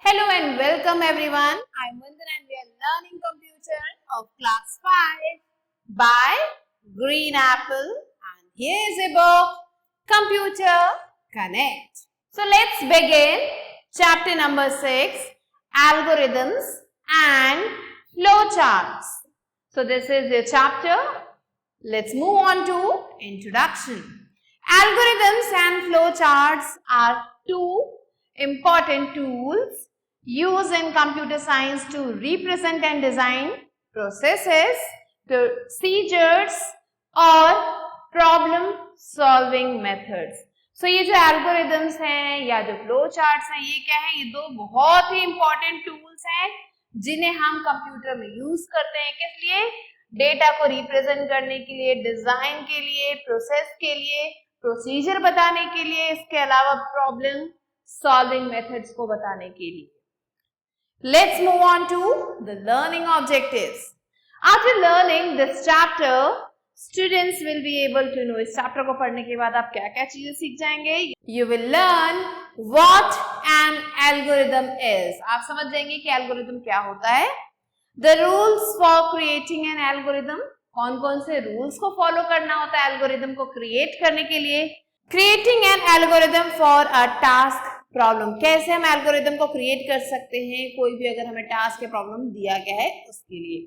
Hello and welcome everyone. I'm Vandana and we are learning computer of class 5 by Green Apple and here is a book, Computer Connect. So let's begin chapter number 6, Algorithms and Flowcharts. So this is the chapter. Let's move on to introduction. Algorithms and flowcharts are two important tools used in computer science to represent and design processes, procedures और problem solving methods. So ये जो algorithms हैं या जो flow charts हैं ये क्या है, ये दो बहुत ही important tools हैं जिन्हें हम कंप्यूटर में यूज करते हैं. किस लिए? डेटा को रिप्रेजेंट करने के लिए, डिजाइन के लिए, प्रोसेस के लिए, प्रोसीजर बताने के लिए, इसके अलावा प्रॉब्लम सॉल्विंग मेथड्स को बताने के लिए. Let's move on to the learning objectives. After learning this chapter, students will be able to know. इस चैप्टर को पढ़ने के बाद आप क्या क्या चीजें सीख जाएंगे? You will learn what an algorithm is. आप समझ जाएंगे कि एल्गोरिथम क्या होता है. The rules for creating an algorithm. कौन कौन से रूल्स को फॉलो करना होता है एल्गोरिथम को क्रिएट करने के लिए. Creating an algorithm for a task problem. कैसे हम एल्गोरिथम को क्रिएट कर सकते हैं कोई भी अगर हमें टास्क या प्रॉब्लम दिया गया है उसके लिए.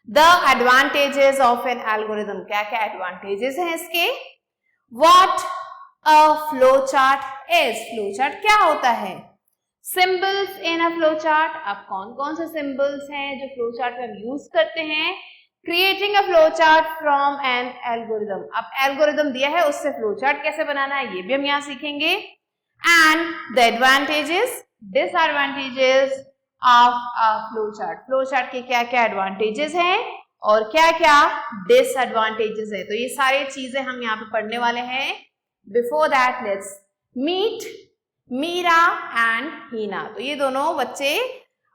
The advantages of an algorithm. क्या क्या एडवांटेजेस हैं इसके. What a flow chart is. Flow chart क्या होता है. Symbols in a flow chart. अब कौन कौन से सिंबल्स हैं जो फ्लो चार्ट में हम यूज करते हैं. Creating a flow chart from an algorithm. अब एल्गोरिथम दिया है उससे फ्लो चार्ट कैसे बनाना है ये भी हम यहाँ सीखेंगे. And the advantages, disadvantages of a flowchart. Flowchart के क्या क्या advantages हैं और क्या क्या disadvantages है. तो ये सारी चीजें हम यहाँ पे पढ़ने वाले हैं. Before that, let's meet Meera and हीना. तो ये दोनों बच्चे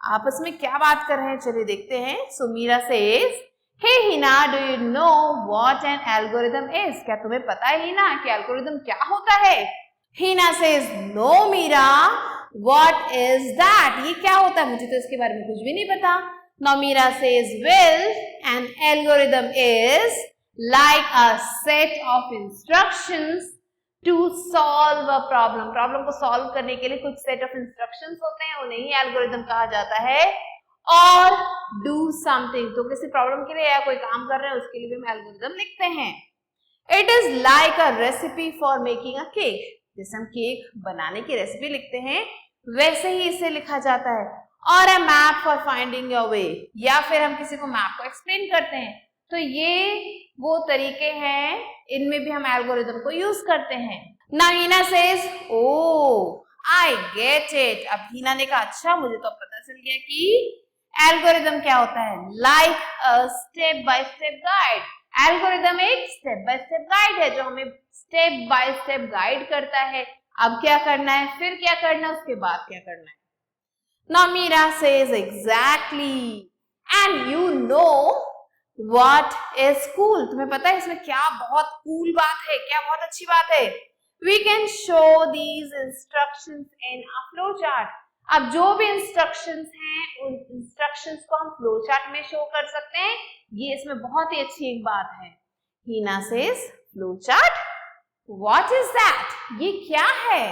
आपस में क्या बात कर रहे हैं चलिए देखते हैं. So Meera says, Hey Hina, do you know what an algorithm is? क्या तुम्हें पता है हीना कि algorithm क्या होता है. Hina says, No Meera, what is that? ये क्या होता है मुझे तो इसके बारे में कुछ भी नहीं पता. Now Meera says, Well, an algorithm is like a set of instructions to solve a problem. Problem को solve करने के लिए कुछ set of instructions होते हैं, उन्हें ही algorithm कहा जाता है. और do something, तो किसी problem के लिए या कोई काम कर रहे हैं उसके लिए भी हम algorithm लिखते हैं. It is like a recipe for making a cake. जैसे हम केक बनाने की रेसिपी लिखते हैं वैसे ही इसे लिखा जाता है. और a map for finding your way, या फिर हम किसी को मैप को एक्सप्लेन करते हैं. तो ये वो तरीके हैं इनमें भी हम एल्गोरिथम को यूज करते हैं. Now Heena says, oh I get it. अब हीना ने कहा अच्छा मुझे तो पता चल गया कि एल्गोरिथम क्या होता है. Like a step by step guide. Algorithm एक स्टेप बाय स्टेप गाइड है जो हमें स्टेप बाय स्टेप गाइड करता है. अब क्या करना है, फिर क्या करना है, उसके बाद क्या करना है. Now Meera says exactly, and you know what is cool. तुम्हें पता है इसमें क्या बहुत cool बात है, क्या बहुत अच्छी बात है. We can show these instructions in a flow chart. अब जो भी इंस्ट्रक्शंस हैं उन इंस्ट्रक्शंस को हम फ्लो चार्ट में शो कर सकते हैं. ये इसमें बहुत ही अच्छी एक बात है. Hina says flow chart. What is that? ये क्या है?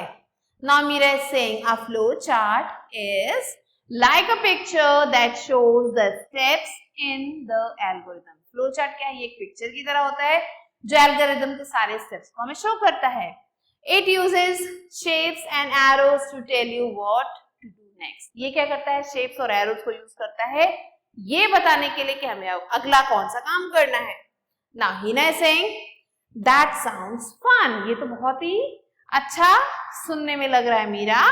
Now Meera is saying a flow chart is like a picture that shows the steps in the algorithm. Flow chart क्या है? ये एक पिक्चर की तरह होता है जो एल्गोरिथम के सारे स्टेप्स को हमें शो करता है. It uses shapes and arrows to tell you what to do next. ये क्या करता है? शेप्स और एरोज को यूज करता है ये बताने के लिए कि हमें अगला कौन सा काम करना है. Now Hina is saying That sounds fun. ये तो बहुत ही अच्छा सुनने में लग रहा है Meera.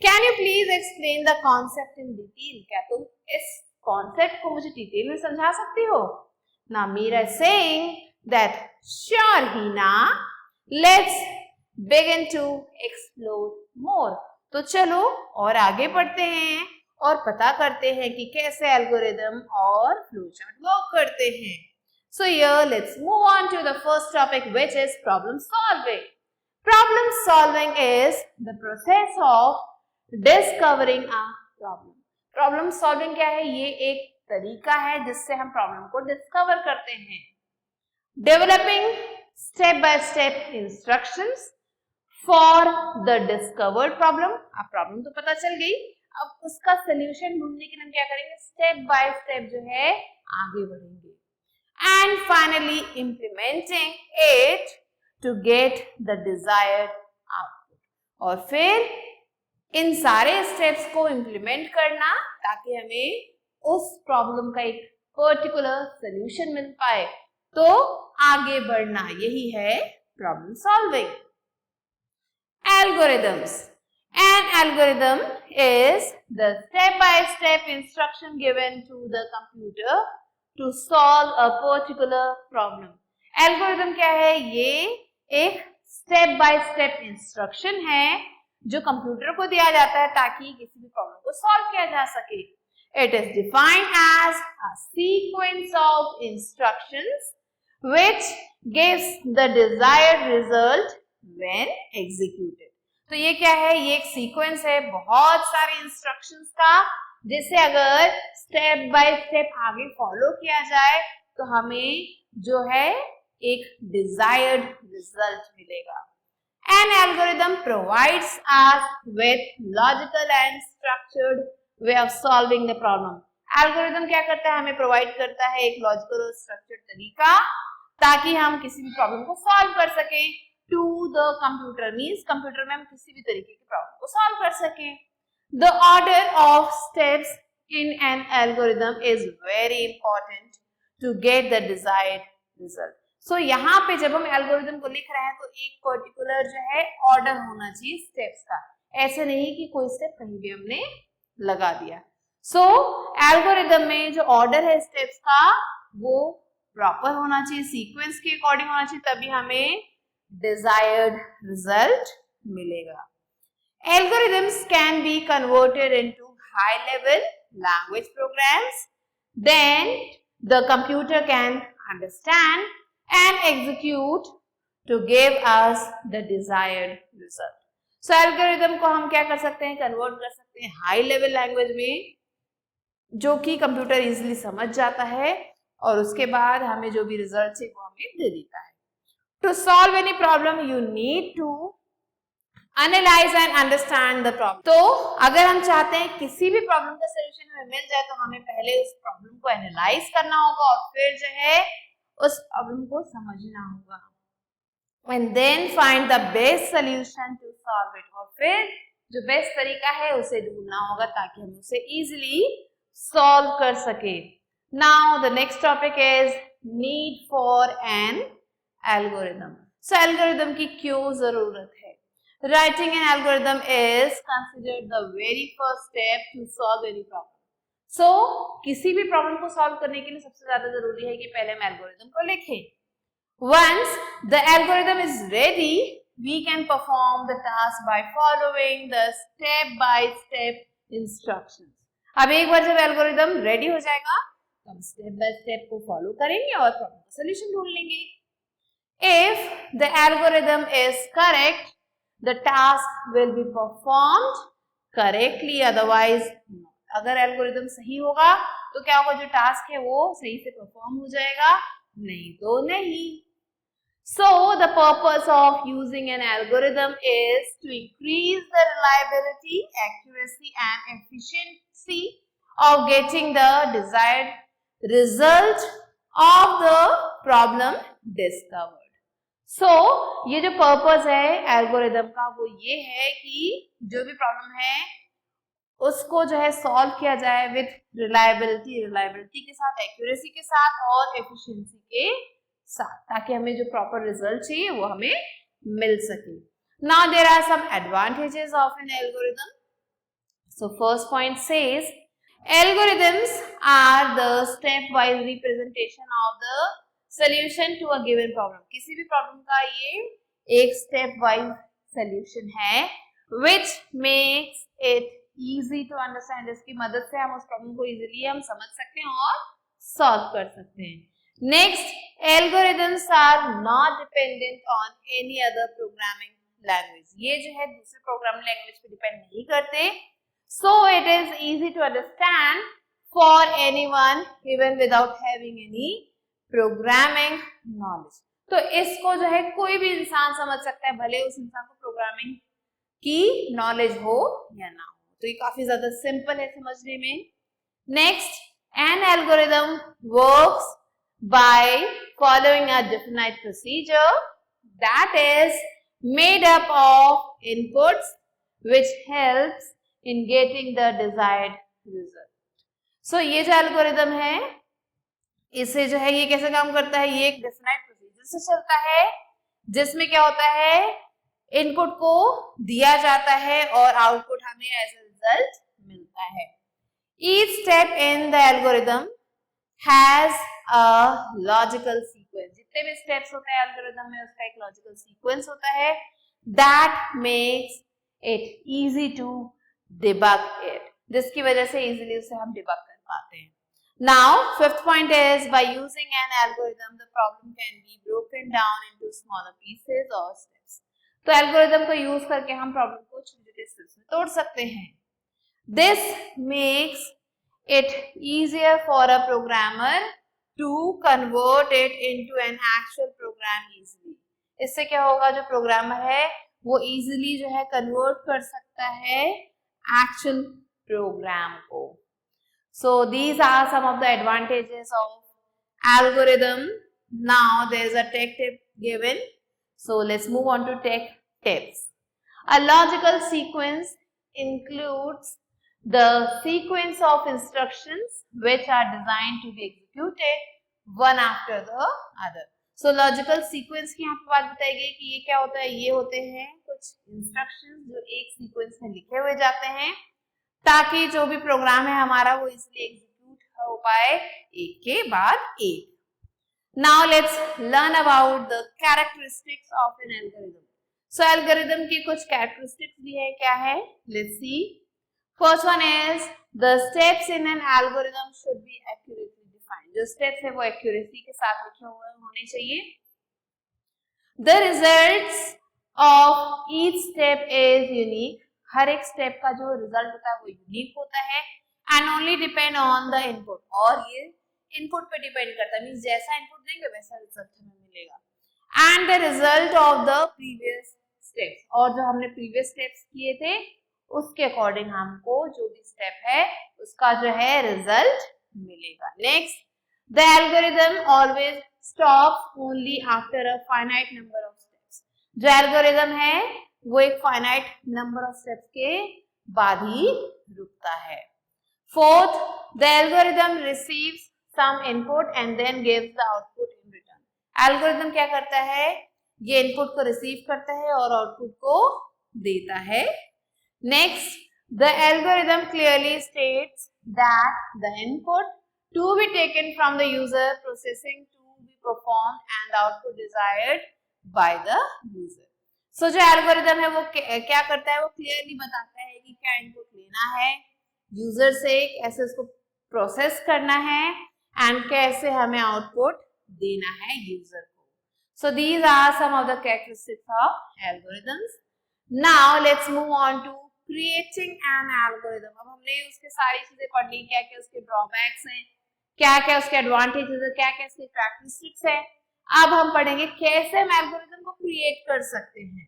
Can you please explain the concept in detail? क्या तुम इस कॉन्सेप्ट को मुझे डिटेल में समझा सकती हो. Now Meera is saying that sure Hina, let's begin to explore more. तो चलो और आगे बढ़ते हैं और पता करते हैं कि कैसे एल्गोरिथम और फ्लोचार्ट वर्क करते हैं. So here let's move on to the first topic which is problem solving. Problem solving is the process of discovering a problem. Problem solving क्या है? ये एक तरीका है जिससे हम प्रॉब्लम को डिस्कवर करते हैं। Developing step by step instructions for the discovered problem. अब प्रॉब्लम तो पता चल गई, अब उसका सोल्यूशन ढूंढने के लिए हम क्या करेंगे? स्टेप बाय स्टेप जो है आगे बढ़ेंगे। And finally implementing it to get the desired output. और फिर इन सारे स्टेप्स को इम्प्लीमेंट करना ताकि हमें उस प्रॉब्लम का एक पर्टिकुलर सोल्यूशन मिल पाए। तो आगे बढ़ना, यही है problem solving. Algorithms. An algorithm is the step-by-step instruction given to the computer to solve a particular problem. Algorithm क्या है? ये एक step by step instruction है जो कंप्यूटर को दिया जाता है ताकि किसी भी प्रॉब्लम को सॉल्व किया जा सके। It is defined as a sequence of instructions which gives the desired result when executed। तो ये क्या है? ये एक सीक्वेंस है बहुत सारे इंस्ट्रक्शंस का, जिसे अगर स्टेप बाय स्टेप आगे फॉलो किया जाए तो हमें जो है एक डिजायर्ड रिजल्ट मिलेगा। An algorithm provides us with logical and structured way of solving the problem। Algorithm क्या करता है? हमें प्रोवाइड करता है एक लॉजिकल और स्ट्रक्चर्ड तरीका ताकि हम किसी भी प्रॉब्लम को सॉल्व कर सकें। To the computer means computer में हम किसी भी तरीके की प्रॉब्लम को सॉल्व कर सकें। The order of steps in an algorithm is very important to get the desired result. So यहाँ पे जब हम एल्गोरिथम को लिख रहे हैं तो एक पर्टिकुलर जो है ऑर्डर होना चाहिए स्टेप्स का, ऐसे नहीं कि कोई स्टेप कहीं भी हमने लगा दिया। सो एल्गोरिथम में जो ऑर्डर है स्टेप्स का वो प्रॉपर होना चाहिए, सीक्वेंस के अकॉर्डिंग होना चाहिए, तभी हमें desired result मिलेगा। Algorithms can be converted into high-level language programs. Then the computer can understand and execute to give us the desired result. So algorithm को हम क्या कर सकते हैं? Convert कर सकते हैं high level language में, जो कि कंप्यूटर इजिली समझ जाता है और उसके बाद हमें जो भी रिजल्ट है वो हमें दे देता है। To solve any problem, you need to analyze and understand the problem। तो अगर हम चाहते हैं किसी भी प्रॉब्लम का सोल्यूशन हमें मिल जाए तो हमें पहले उस प्रॉब्लम को एनालाइज करना होगा और फिर जो है उस प्रॉब्लम को समझना होगा। And then find the best solution to solve it। और फिर जो बेस्ट तरीका है उसे ढूंढना होगा ताकि हम उसे इजिली सॉल्व कर सके। Now the next topic is need for an algorithm. So algorithm की क्यों जरूरत है? Writing an algorithm is considered the very first step to solve any problem. So किसी भी प्रॉब्लम को सॉल्व करने के लिए सबसे ज्यादा जरूरी है कि पहले हम एल्गोरिथम को लिखें। Once the algorithm is ready we can perform the task by following the step by step instructions. अब एक बार जब एल्गोरिथम रेडी हो जाएगा तो हम स्टेप बाय स्टेप को फॉलो करेंगे और प्रॉब्लम का सॉल्यूशन ढूंढ लेंगे। If the algorithm is correct, the task will be performed correctly, otherwise not। अगर एल्गोरिथम सही होगा तो क्या होगा? जो टास्क है वो सही से परफॉर्म हो जाएगा, नहीं तो नहीं। So the purpose of using an algorithm is to increase the reliability, accuracy and efficiency of getting the desired result of the problem discovered। सो ये जो पर्पस है एल्गोरिथम का वो ये है कि जो भी प्रॉब्लम है उसको जो है सॉल्व किया जाए विथ रिलायबिलिटी के साथ, एक्यूरेसी के साथ और एफिशिएंसी के साथ, ताकि हमें जो प्रॉपर रिजल्ट चाहिए वो हमें मिल सके। Now there are some advantages of an algorithm. So first point says algorithms are the step-wise representation of the solution to a given problem। किसी भी प्रॉब्लम का ये एक स्टेप वाइज सोल्यूशन है which makes it easy to understand, जिसकी मदद से हम उस प्रॉब्लम को इजीली हम समझ सकते हैं और सॉल्व कर सकते हैं। Next, algorithms are not dependent on any other programming language. ये जो है दूसरे प्रोग्रामिंग लैंग्वेज पे डिपेंड नहीं करते। so it is easy to understand for anyone even without having any programming knowledge. तो इसको जो है कोई भी इंसान समझ सकता है, भले उस इंसान को प्रोग्रामिंग की नॉलेज हो या ना हो. तो ये काफी ज्यादा सिंपल है समझने में. Next, an algorithm works by following a definite procedure that is made up of inputs which helps in getting the desired result. So ये जो एल्गोरिदम है, इसे जो है ये कैसे काम करता है, ये एक डेफिनाइट प्रोसीजर से चलता है जिसमें क्या होता है, इनपुट को दिया जाता है और आउटपुट हमें एज अ रिजल्ट मिलता है. Each step in the algorithm has a logical sequence. जितने भी steps होते हैं एल्गोरिदम में उसका एक logical sequence होता है that makes it easy to debug it, जिसकी वजह से easily उसे हम debug कर पाते हैं. Now, fifth point is by using an algorithm, the problem can be broken down into smaller pieces or steps. तो एल्गोरिदम को यूज करके हम प्रॉब्लम को छोटे-छोटे स्टेप्स में तोड़ सकते हैं. This makes it easier for a programmer to convert it into an actual program easily. इससे क्या होगा, जो प्रोग्रामर है वो easily जो है कन्वर्ट कर सकता है actual प्रोग्राम को. So these are some of the advantages of algorithm. Now there is a tech tip given. So let's move on to tech tips. A logical sequence includes the sequence of instructions which are designed to be executed one after the other. So logical sequence की यहाँ पे बात बताई गई कि ये क्या होता है, ये होते हैं कुछ instructions जो एक sequence में लिखे हुए जाते हैं ताकि जो भी प्रोग्राम है हमारा वो इसलिए एग्जीक्यूट हो पाए एक के बाद एक. Now let's learn about the characteristics of an algorithm. So algorithm की कुछ characteristics भी है, क्या है, let's see. First one is the steps in an algorithm should be accurately defined. जो steps है वो accuracy के साथ लिखे हुए होने चाहिए. The results of each step is unique. हर एक स्टेप का जो रिजल्ट होता है वो यूनिक होता है and only depend on the input. और ये इनपुट पे डिपेंड करता है, मींस जैसा इनपुट देंगे वैसा रिजल्ट हमें मिलेगा. And the result of the previous steps. और जो हमने previous steps किए थे उसके अकॉर्डिंग हमको जो भी स्टेप है उसका जो है रिजल्ट मिलेगा. Next, the algorithm always stops only after a finite number of steps. जो एल्गोरिदम है वो एक फाइनाइट नंबर ऑफ स्टेप्स के बाद ही रुकता है. Fourth, the algorithm receives some input and then gives the output in return. Algorithm क्या करता है, ये इनपुट को रिसीव करता है और आउटपुट को देता है. Next, the algorithm clearly states that the input to be taken from the user processing to be performed and the output desired by the user. So जो algorithm है वो क्या करता है, वो clearly बताता है कि क्या input लेना है user से, कैसे उसको process करना है and कैसे हमें output देना है user को. So these are some of the characteristics of algorithms. Now let's move on to creating an algorithm. अब हमने उसके सारी चीजें पढ़ ली, क्या क्या उसके ड्रॉबैक्स हैं, क्या क्या उसके एडवांटेजेस है, क्या क्या उसके कैरेक्टरिस्टिक्स है. अब हम पढ़ेंगे कैसे हम एल्गोरिथम को क्रिएट कर सकते हैं.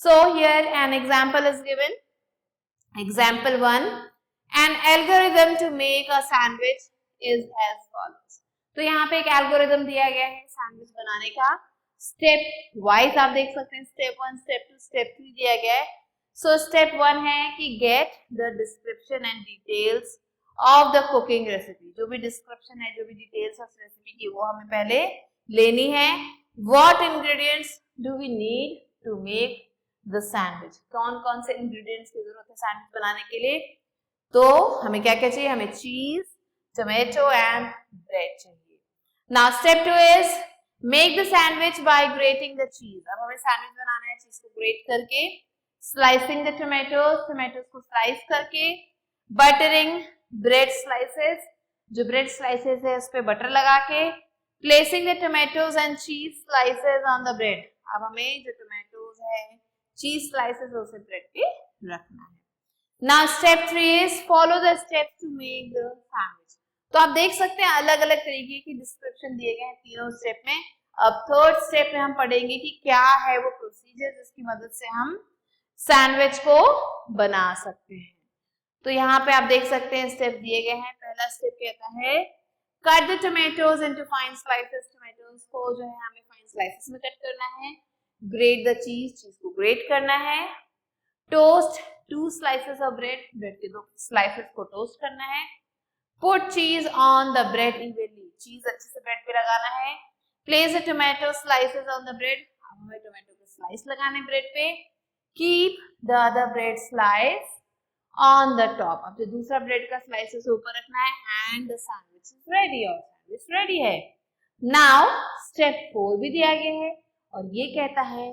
So here an example is given. Example 1, an algorithm to make a sandwich is as follows. तो यहाँ पे एक एल्गोरिथम दिया गया है सैंडविच बनाने का. स्टेप वाइज आप देख सकते हैं, स्टेप 1, स्टेप 2, स्टेप 3 दिया गया है. So step 1 है कि get the description and details of the cooking recipe. जो भी description है, जो भी details उस रेसिपी की वो हमें पहले लेनी है. What ingredients do we need to make the sandwich? कौन कौन से ingredients की जरूरत है सैंडविच बनाने के लिए? तो हमें क्या क्या चाहिए, हमें cheese, tomato and bread चाहिए. Now step 2 is make the sandwich by grating the cheese. अब हमें सैंडविच बनाना है चीज को ग्रेट करके, स्लाइसिंग द टोमेटोज, टोमेटोज को स्लाइस करके, बटरिंग ब्रेड स्लाइसेस, जो ब्रेड स्लाइसेस है उस पे बटर लगा के, प्लेसिंग द टोमेटोज एंड चीज स्लाइसेस ऑन द ब्रेड. अब हमें जो टोमेटोज है, चीज स्लाइसेस उसे ब्रेड पे रखना है. Now step 3 is follow the steps to make the sandwich. तो आप देख सकते हैं अलग अलग तरीके की डिस्क्रिप्शन दिए गए हैं तीनों स्टेप में। अब थर्ड स्टेप में हम पढ़ेंगे कि क्या है वो प्रोसीजर जिसकी मदद से हम सैंडविच को बना सकते हैं। तो यहाँ पे आप देख सकते हैं स्टेप दिए गए हैं। पहला स्टेप कहता है cut the tomatoes into fine slices. Tomatoes को जो है हमें फाइन स्लाइसेस में कट करना है। ग्रेट द चीज, चीज को ग्रेट करना है। Toast 2 slices of bread, bread के 2 स्लाइसेस को टोस्ट करना है। पुट चीज ऑन द ब्रेड इवनली, चीज अच्छे से ब्रेड पे लगाना है। Place the tomato slices on the bread, हमें टोमेटो के स्लाइस लगाने ब्रेड पे। Keep the other bread slice on the top, अब जो दूसरा ब्रेड का स्लाइसेस ऊपर रखना है and the sandwich is ready, और सैंडविच रेडी है। नाउ स्टेप 4 भी दिया गया है और ये कहता है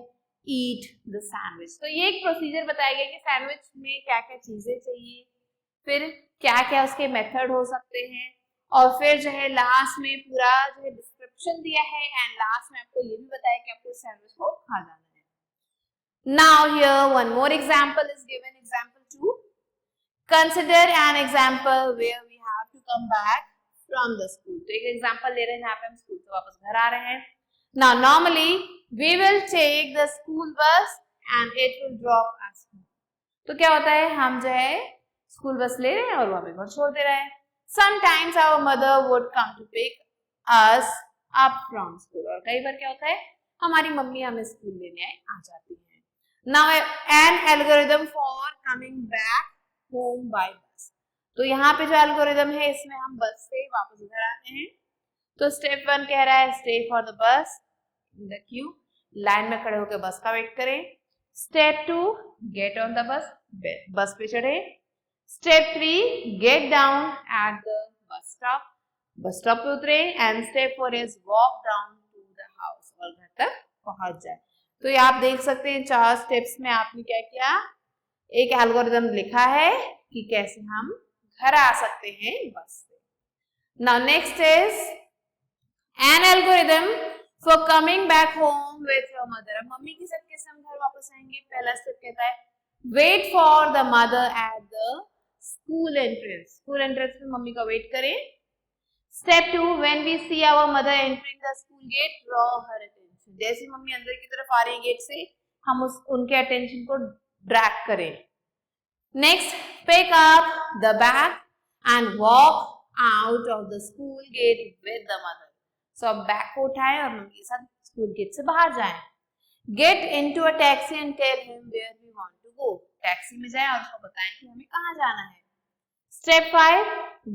ईट द सैंडविच। तो ये एक प्रोसीजर बताया गया कि सैंडविच में क्या क्या चीजें चाहिए, फिर क्या क्या उसके मेथड हो सकते हैं, और फिर जो है लास्ट में पूरा जो है डिस्क्रिप्शन दिया है एंड लास्ट में आपको ये भी बताया कि आपको सैंडविच को खा जाना है। Now here one more example is given, example 2. Consider an example where we have to come back from the school. तो एक example ले रहे हैं जहाँ पे हम स्कूल से वापस घर आ रहे हैं. Now normally we will take the school bus and it will drop us home. तो क्या होता है, हम जो है स्कूल बस ले रहे हैं और वहाँ पे घर छोड़ दे रहे हैं. Sometimes our mother would come to pick us up from school. और कई बार क्या होता है, हमारी मम्मी हमें स्कूल लेने आ जाती है. Now an algorithm for coming back home by bus. तो यहाँ पे जो एल्गोरिदम है इसमें हम बस से वापस घर आते हैं. तो स्टेप 1 कह रहा है stay for the bus in the Q, line में खड़े होकर बस का वेट करें. Step 2 get on the bus, bus पे चढ़े. Step 3 get down at the bus stop पे उतरे. And step 4 is walk down to the house, और घर तक पहुंच जाए. तो ये आप देख सकते हैं 4 स्टेप्स में आपने क्या किया, एक एल्गोरिदम लिखा है कि कैसे हम घर आ सकते हैं बस से. Now next is an algorithm for coming back home with your mother. अब मम्मी के साथ कैसे हम घर वापस आएंगे. पहला स्टेप कहता है wait for the mother at the school entrance. School entrance में मम्मी का वेट करें. Step 2 when we see our mother entering the school gate draw her attention. जैसे मम्मी अंदर की तरफ आ रही है गेट से, हम उनके अटेंशन को ड्रैग करें. Next pick up the bag and walk out of the school gate with the mother. So अब बैग को उठाएं और मम्मी के साथ स्कूल गेट से बाहर जाएं. Get into a taxi and tell him where we want to go. Taxi में जाएं और उसको बताएं कि हमें कहाँ जाना है. Step 5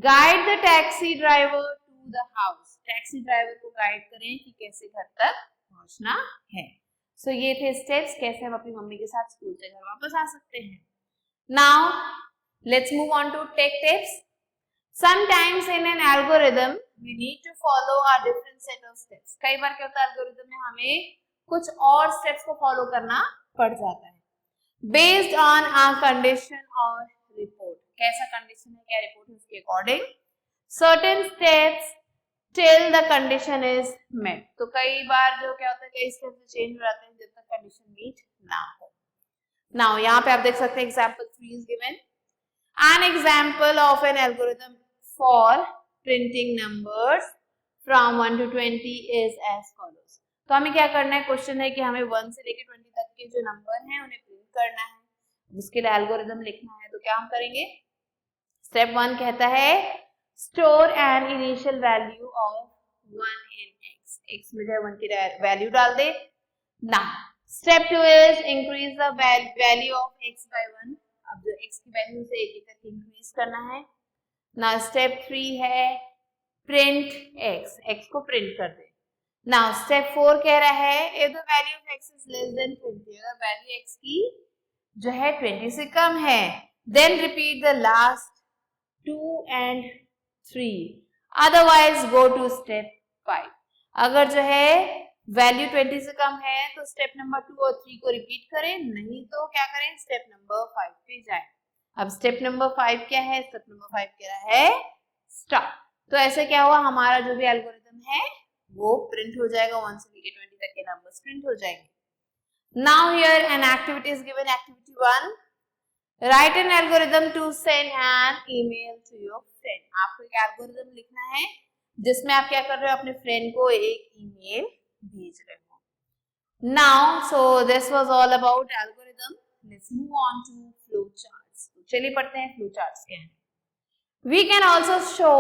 guide the taxi driver to the house. Taxi driver को गाइड करें कि कैसे घर तक पहुंचना है. सो ये थे स्टेप्स कैसे हम अपनी मम्मी के साथ स्कूल से घर वापस आ सकते हैं. Now let's move on to tech tips. Sometimes in an algorithm we need to follow a different set of steps. कई बार क्या होता है एल्गोरिदम में हमें कुछ और स्टेप्स को फॉलो करना पड़ जाता है बेस्ड ऑन अ कंडीशन और रिपोर्ट. कैसा कंडीशन है, क्या रिपोर्ट है, उसके according. Certain steps till the condition is met. तो कई बार जो क्या होता है कई स्टेप्स चेंज हो जाते हैं जब तक कंडीशन मीट ना हो. नाउ यहाँ पे आप देख सकते हैं example 3 is given. An example of an algorithm for printing numbers from 1 to 20 is as follows. तो हमें क्या करना है, क्वेश्चन है कि हमें 1 से लेकर 20 तक के जो नंबर हैं उन्हें प्रिंट करना है. उसके लिए एल्गोरिदम लिखना है. तो क्या हम करेंगे, स्टेप 1 कहता है store an initial value of 1 in x. x में जो है 1 की वैल्यू डाल दे. Now step 2 is increase the value of x by 1. अब जो x की वैल्यू से एक करके इंक्रीज करना है. नाउ स्टेप 3 है प्रिंट x. x को प्रिंट कर दे. नाउ स्टेप 4 कह रहा है if the value of x is less than 20. अगर वैल्यू x की जो है 20 से कम है then repeat the last 2 and 3. Otherwise go to step 5. अगर जो है वैल्यू 20 से कम है तो स्टेप नंबर 2 और 3 को रिपीट करें, नहीं तो क्या करें स्टेप नंबर 5 पे जाएं. अब स्टेप नंबर 5 क्या है, स्टेप नंबर 5 कह रहा है स्टॉप. तो ऐसे क्या हुआ, हमारा जो भी एल्गोरिदम है वो प्रिंट हो जाएगा. 1 से लेकर 20 तक के नंबर्स प्रिंट हो जाएंगे. Now here an activity is given. Activity 1 write an algorithm to send an email to your friend. आपको एक एल्गोरिदम लिखना है जिसमें आप क्या कर रहे हो, अपने फ्रेंड को एक ईमेल भेज रहे हो। Now so this was all about algorithm. Let's move on to flow charts. चलिए पढ़ते हैं फ्लो चार्ट्स क्या है। We can also show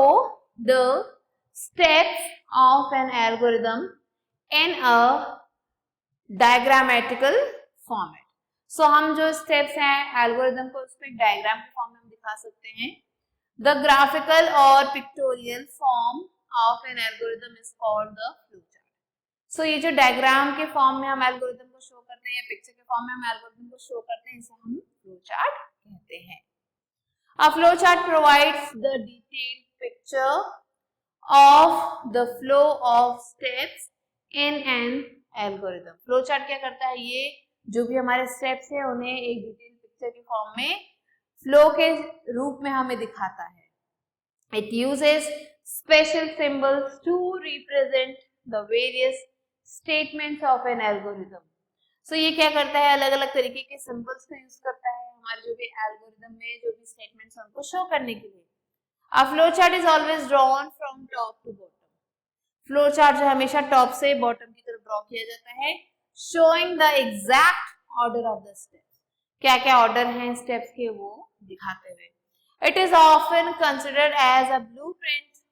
the steps of an algorithm in a diagrammatical format. So हम जो steps हैं एल्गोरिदम को उसको एक डायग्राम के फॉर्म में हम दिखा सकते हैं। The graphical और pictorial form of an algorithm is called the flowchart. So ये जो डायग्राम के फॉर्म में हम एल्गोरिदम को शो करते हैं या पिक्चर के फॉर्म में हम एल्गोरिदम को शो करते हैं, इसे हम फ्लोचार्ट कहते हैं। A flowchart provides the detailed picture of the flow of steps in an algorithm. Flowchart क्या करता है, ये जो भी हमारे steps है उन्हें एक डिटेल पिक्चर के फॉर्म में फ्लो के रूप में हमें दिखाता है। It uses special symbols to represent the various statements of an algorithm. So ये क्या करता है, अलग अलग तरीके के सिंबल्स का यूज करता है हमारे जो भी एल्गोरिदम में जो भी स्टेटमेंट्स हैं उनको शो करने के लिए। A flowchart is always drawn from top to bottom. Flowchart जो हमेशा टॉप से बॉटम की तरफ ड्रॉ किया जाता है, showing the exact order of the steps. क्या क्या ऑर्डर हैं स्टेप्स के वो दिखाते हुए। It is often considered as a blueprint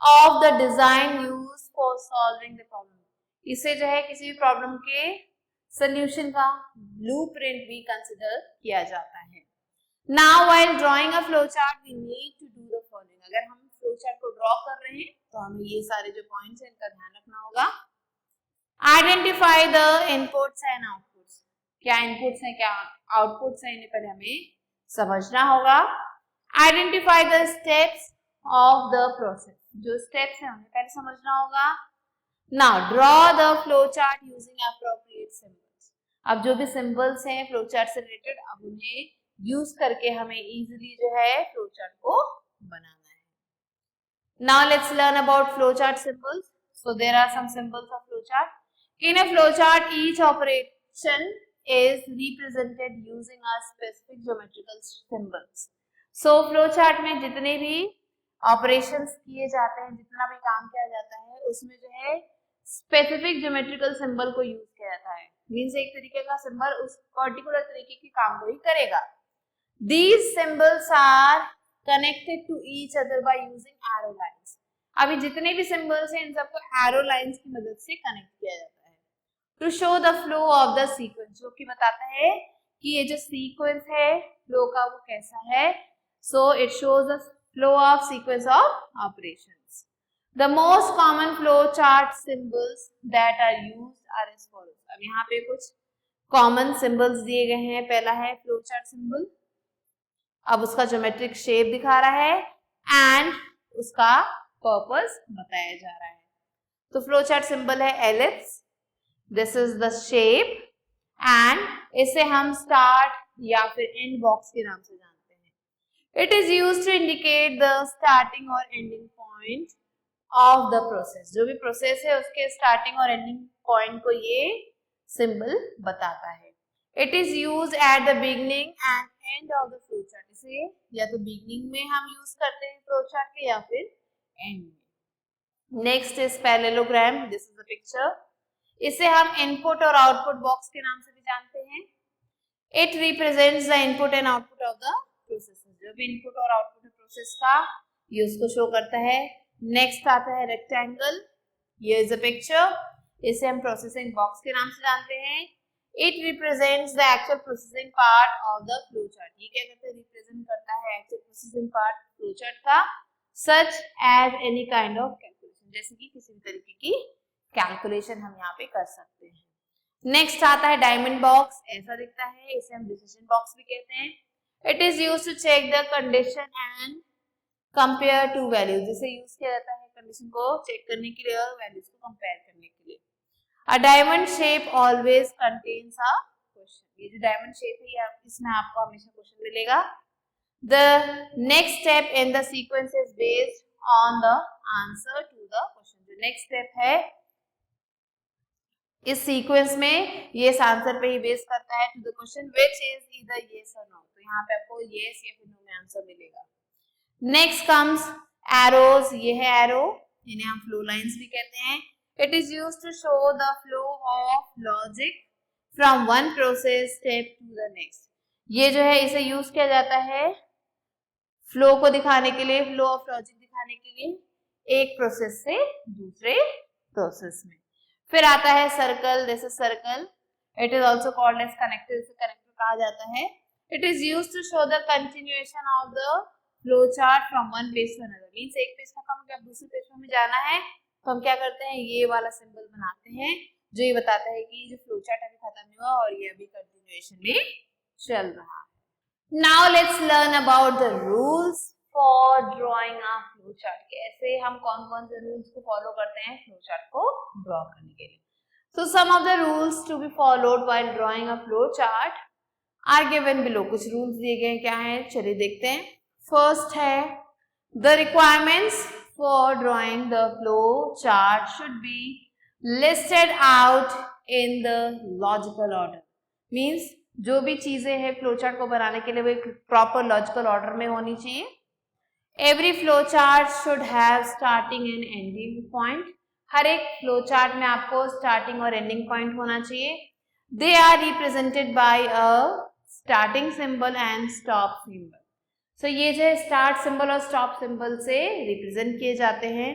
of the design used for solving the problem. इसे जो है किसी भी प्रॉब्लम के सोल्यूशन का ब्लूप्रिंट भी कंसिडर किया जाता है। Now while drawing a flowchart we need to do the following. अगर हम फ्लोचार्ट को ड्रॉ कर रहे हैं तो हमें ये सारे जो पॉइंट्स हैं इनका ध्यान रखना होगा। Identify the inputs and outputs. क्या इनपुट्स हैं क्या आउटपुट्स हैं, इन्हें पहले हमें समझना होगा। Identify the steps of the process. जो स्टेप्स हैं उन्हें पहले समझना होगा। Now draw the flowchart using appropriate symbols. अब जो भी सिंबल्स हैं फ्लोचार्ट से रिलेटेड, अब उन्हें यूज करके हमें इजीली जो है फ्लोचार्ट को बनाना है। Now let's learn about flowchart symbols. So there are some symbols of flowchart. In a flowchart, each operation is represented using a specific geometrical symbols. So flowchart में जितने भी ऑपरेशंस किए जाते हैं, जितना भी काम किया जाता है, उसमें जो है स्पेसिफिक ज्योमेट्रिकल सिंबल को यूज किया जाता है। मींस एक तरीके का सिंबल उस पर्टिकुलर तरीके के काम को ही करेगा। These symbols are connected to each other by using arrow lines. अभी जितने भी सिंबल्स हैं इन सबको एरो लाइंस की मदद से कनेक्ट किया जाता है। To show the flow of the sequence, जो कि बताता है कि ये जो सीक्वेंस है फ्लो का वो कैसा है। So it shows the flow of sequence of operations. The most common flow chart symbols that are used are as follows. अब यहाँ पे कुछ कॉमन सिंबल्स दिए गए हैं। पहला है फ्लो चार्ट सिंबल, अब उसका ज्योमेट्रिक शेप दिखा रहा है एंड उसका पर्पस बताया जा रहा है। तो फ्लो चार्ट सिंबल है ellipse, this is the shape and इसे हम स्टार्ट या फिर एंड बॉक्स के नाम से जानते हैं। It is used to indicate the starting और ending point of the process. जो भी प्रोसेस है उसके स्टार्टिंग और एंडिंग पॉइंट को ये सिंबल बताता है। It is used at the beginning and end of the flow chart. इसे या तो बिगिनिंग में हम यूज करते हैं फ्लो चार्ट के या फिर एंड में। Next is parallelogram, this is the picture. इसे हम इनपुट और आउटपुट बॉक्स के नाम से भी जानते हैं। It represents the input and output of the process. जो भी इनपुट और आउटपुट है प्रोसेस का ये उसको शो करता है। नेक्स्ट आता है रेक्टेंगल, ये इज अ पिक्चर, इसे हम प्रोसेसिंग बॉक्स के नाम से जानते हैं। It represents the actual processing part of the flow chart. ये क्या कहते हैं, रिप्रेजेंट करता है actual processing part flow chart का, such as any kind of calculation, जैसे कि किसी भी तरीके की कैलकुलेशन हम यहाँ पे कर सकते हैं। नेक्स्ट आता है डायमंड बॉक्स, ऐसा दिखता है, इसे हम डिसीजन बॉक्स भी कहते हैं। It is used to check the condition and compare two values. जिसे यूज किया जाता है कंडीशन को चेक करने के लिए और वैल्यूज को कंपेयर करने के लिए। A diamond shape always contains a question. ये जो डायमंड शेप है ये इसमें आपको हमेशा क्वेश्चन मिलेगा। The next step in the sequence is based on the answer to the question. जो नेक्स्ट स्टेप है इस सीक्वेंस में ये इस आंसर पे ही बेस करता है to the question which is either yes or no. तो तो यहाँ पे आपको येस या फिर नो में आंसर मिलेगा। नेक्स्ट कम्स एरोज, ये है एरो, इन्हें हम फ्लो लाइंस भी कहते हैं। It is used to show the flow of logic from one process step to the next. ये जो है इसे यूज किया जाता है फ्लो को दिखाने के लिए, फ्लो ऑफ लॉजिक दिखाने के लिए एक प्रोसेस से दूसरे प्रोसेस में। फिर आता है circle, this is circle, it is also called as connector, इसे कनेक्टर कहा जाता है। It is used to show the continuation of the flow chart from one page to another. Means एक पेज खत्म हो गया, दूसरे पेज में जाना है तो हम क्या करते हैं, ये वाला सिंबल बनाते हैं जो ये बताता है कि जो फ्लो चार्ट अभी खत्म नहीं हुआ और ये अभी कंटिन्यूएशन में चल रहा है। Now let's learn about the rules for drawing a flow chart. कैसे हम कौन कौन से रूल्स को फॉलो करते हैं फ्लो चार्ट को ड्रॉ करने के लिए। So some of the rules to be followed while drawing a flow chart are given below. कुछ रूल्स दिए गए हैं, क्या है चलिए देखते हैं। फर्स्ट है the requirements for drawing the flow chart should be listed out in the logical order. Means जो भी चीजें हैं फ्लो चार्ट को बनाने के लिए वो एक प्रॉपर लॉजिकल ऑर्डर में होनी चाहिए। Every flow chart should have starting and ending point. हर एक फ्लो चार्ट में आपको स्टार्टिंग और एंडिंग पॉइंट होना चाहिए। They are represented by a starting symbol and stop symbol. So ये जो स्टार्ट सिंबल और स्टॉप सिंबल से रिप्रेजेंट किए जाते हैं।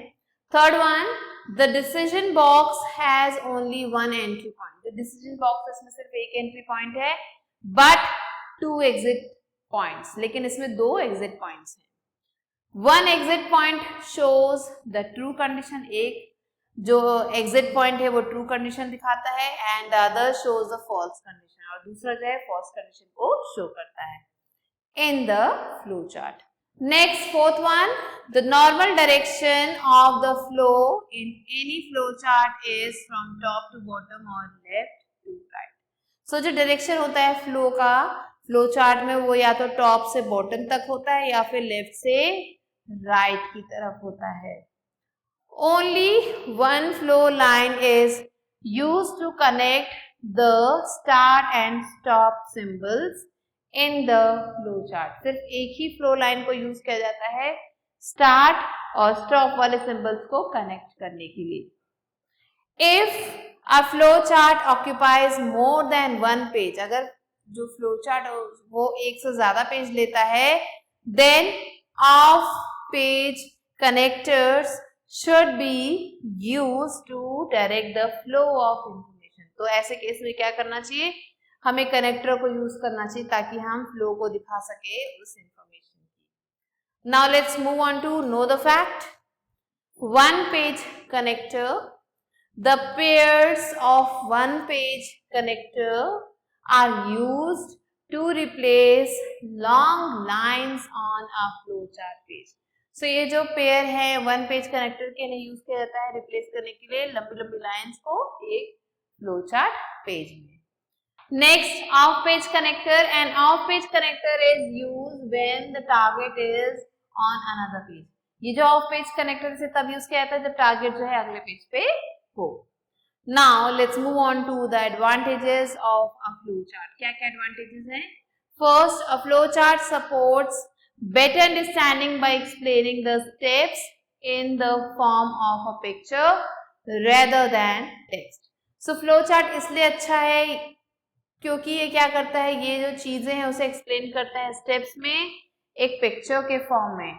Third one, the decision box has only one entry point. Decision box इसमें सिर्फ एक एंट्री पॉइंट है बट टू एग्जिट पॉइंट्स, लेकिन इसमें दो एग्जिट पॉइंट्स हैं। One exit point shows the true condition, एक जो एग्जिट पॉइंट है वो ट्रू कंडीशन दिखाता है and other shows the false condition, और दूसरा जो है फॉल्स कंडीशन को शो करता है in the flow chart. Next fourth one, the normal direction of the flow in any flow chart is from top to bottom or left to right. So जो direction होता है flow का flow chart में वो या तो top से bottom तक होता है या फिर लेफ्ट से राइट की तरफ होता है। Only one flow line is used to connect the start and stop symbols in the flow chart. सिर्फ एक ही फ्लो लाइन को यूज किया जाता है स्टार्ट और स्टॉप वाले सिंबल्स को कनेक्ट करने के लिए। If a flow chart occupies more than one page, अगर जो फ्लो चार्ट वो एक से ज्यादा पेज लेता है, then off page connectors should be used to direct the flow of information. तो ऐसे केस में क्या करना चाहिए, हमें कनेक्टर को यूज करना चाहिए ताकि हम फ्लो को दिखा सके उस इंफॉर्मेशन की। Now let's move on to know the fact. One page connector. The pairs of one page connector are used to replace long lines on a flow chart page. So ये जो pair है one page connector के लिए use किया जाता है replace करने के लिए लंबी लंबी लाइंस को एक फ्लो चार्ट पेज में। Next, of page connector. End of page connector is used when the target is on another page. ये जो ऑफ पेज कनेक्टर से तब यूज किया जाता है जब टारगेट जो है अगले पेज पे हो। Now let's move on to the advantages of a flow chart. क्या क्या एडवांटेजेस हैं? First, a flow chart supports better understanding by explaining the steps in the form of a picture rather than text. So flow chart इसलिए अच्छा है क्योंकि ये क्या करता है, ये जो चीजें हैं उसे एक्सप्लेन करता है स्टेप्स में एक पिक्चर के फॉर्म में,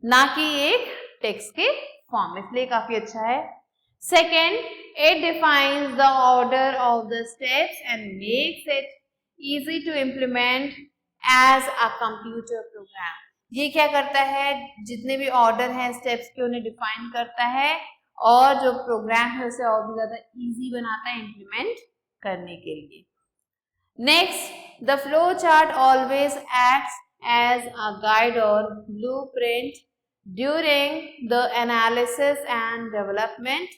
ना कि एक टेक्स्ट के फॉर्म में, इसलिए काफी अच्छा है। Second, it defines the order of the steps and makes it easy to implement as a computer program. ये क्या करता है, जितने भी ऑर्डर हैं स्टेप्स के उन्हें डिफाइन करता है और जो प्रोग्राम है उसे और भी ज्यादा इजी बनाता है इम्प्लीमेंट करने के लिए। Next, the flow chart always acts as a guide और blueprint during the analysis and development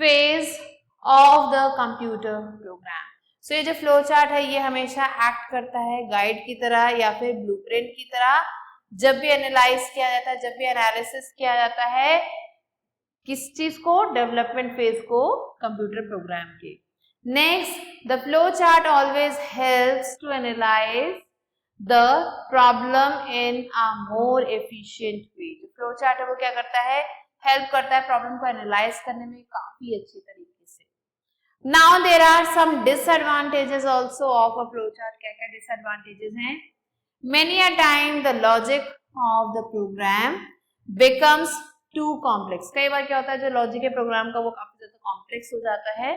phase of the computer program. So ये जो फ्लो चार्ट है ये हमेशा एक्ट करता है गाइड की तरह या फिर ब्लूप्रिंट की तरह जब भी एनालाइज किया जाता है, जब भी एनालिसिस किया जाता है किस चीज को, डेवलपमेंट फेज को कंप्यूटर प्रोग्राम के। Next, the flow chart always helps to analyze the problem in a more efficient way. जो फ्लो चार्ट है वो क्या करता है, हेल्प करता है प्रॉब्लम को एनालाइज करने में काफी अच्छी तरीके से। Now there are some disadvantages also of a flow chart. क्या क्या डिसएडवांटेजेस हैं? Many a time the logic of the program becomes too complex. कई बार क्या होता है, जो लॉजिक है प्रोग्राम का वो काफी ज्यादा कॉम्प्लेक्स हो जाता है।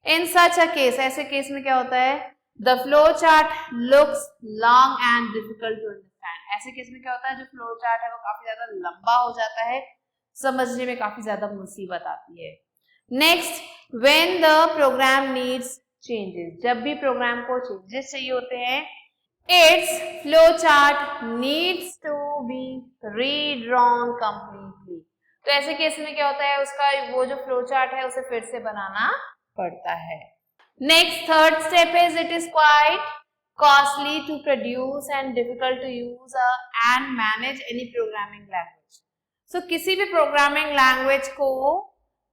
इन सच अ केस, ऐसे केस में क्या होता है, the flow chart looks long and difficult to understand. ऐसे केस में क्या होता है, जो फ्लो चार्ट है वो काफी ज्यादा लंबा हो जाता है, समझने में काफी ज्यादा मुसीबत आती है। Next, when the program needs changes, जब भी प्रोग्राम को चेंजेस चाहिए होते हैं, its flow chart needs to be redrawn completely. तो ऐसे केस में क्या होता है, उसका वो जो फ्लो चार्ट है उसे फिर से बनाना पड़ता है। Next third step is it is quite costly to produce and difficult to use and manage any programming language. So किसी भी प्रोग्रामिंग लैंग्वेज को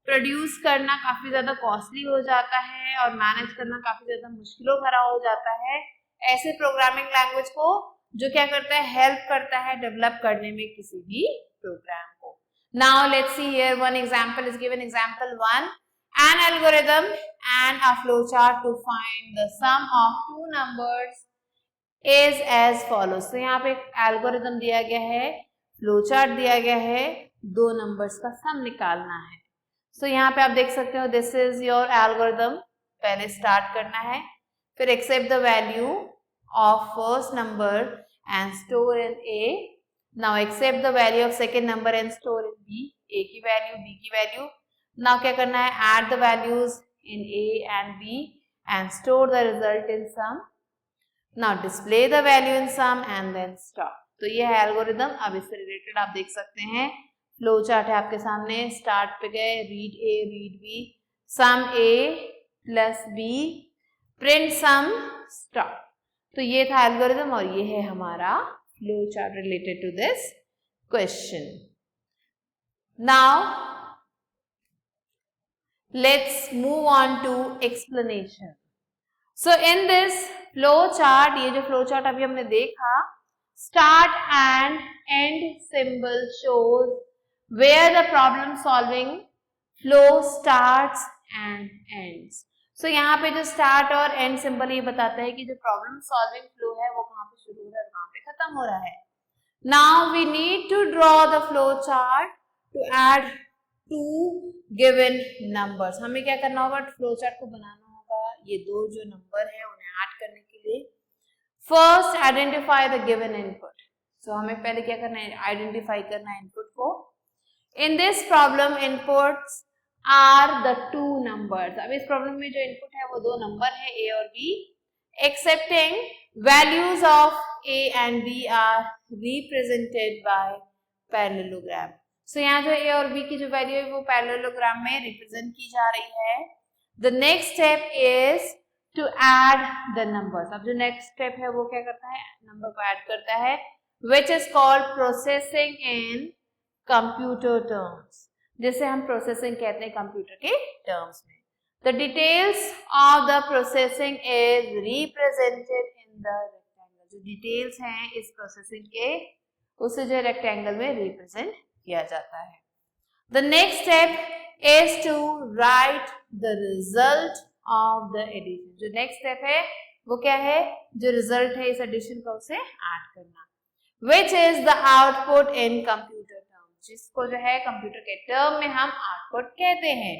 प्रोड्यूस करना काफी ज्यादा कॉस्टली हो जाता है और मैनेज करना काफी ज्यादा मुश्किलों भरा हो जाता है। ऐसे प्रोग्रामिंग लैंग्वेज को जो क्या करता है, हेल्प करता है डेवलप करने में किसी भी प्रोग्राम को। Now let's see here one example is given. Example 1, an algorithm and a flowchart to find the sum of two numbers is as follows। तो यहाँ पे एक एल्गोरिथम दिया गया है, फ्लोचार्ट दिया गया है, दो नंबर्स का सम निकालना है। सो यहाँ पे आप देख सकते हो दिस इज योर एल्गोरिथम। पहले स्टार्ट करना है, फिर accept the value of first number and store in A. Now accept the value of second number and store in B. A की वैल्यू, बी की वैल्यू। नाउ क्या करना है, add the values in A and B and store the result in sum. Now display the value in sum and then stop. तो ये है algorithm. अब इससे रिलेटेड आप देख सकते हैं, फ्लो चार्ट है आपके सामने। स्टार्ट पे गए, read A, read B, sum A plus B, print sum, stop. तो ये था एल्गोरिथम और ये है हमारा flow chart related to this question. Now let's move on to explanation. So in this flow chart, ये जो flow chart अभी हमने देखा, start and end symbol shows where the problem solving flow starts and ends. So यहाँ पे जो start और end symbol ये बताता है कि जो problem solving flow है वो कहाँ पे शुरू हो रहा है और कहाँ पे खत्म हो रहा है। Now we need to draw the flow chart to add two given numbers। हमें क्या करना होगा, फ्लो चार्ट को बनाना होगा ये दो जो नंबर है उन्हें ऐड करने के लिए। First identify the given input. So हमें पहले क्या करना है, आइडेंटिफाई करना है इनपुट को। In this problem inputs are the two numbers. अब इस प्रॉब्लम में जो इनपुट है वो दो नंबर है, ए और B. Accepting values of A and B are represented by parallelogram. So यहाँ जो ए और बी की जो वैल्यू है वो पैरेललोग्राम में रिप्रेजेंट की जा रही है। The next step is to add the numbers. अब जो नेक्स्ट स्टेप है वो क्या करता है, नंबर को ऐड करता है, which is called processing in computer terms, जिसे हम प्रोसेसिंग कहते हैं कंप्यूटर के टर्म्स में। The details of the processing is represented in the rectangle. जो डिटेल्स हैं इस प्रोसेसिंग के उसे जो रेक्टेंगल में रिप्रेजेंट किया जाता है। The next step is to write the result of the addition। जो next step है वो क्या है, जो result है इस addition का उसे add करना, which is the output in computer terms, जिसको जो है कंप्यूटर के टर्म में हम output कहते हैं।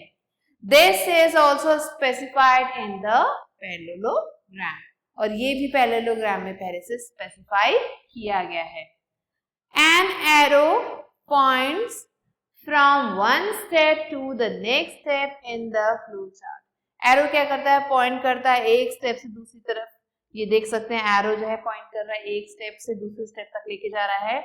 This is also specified in the parallelogram, और ये भी parallelogram में पहले से specify किया गया है। An arrow points from one step to the next step in the flow chart। Arrow क्या करता है, पॉइंट करता है एक स्टेप से दूसरी तरफ। ये देख सकते हैं एरो जो है पॉइंट कर रहा है एक स्टेप से दूसरे स्टेप तक लेके जा रहा है।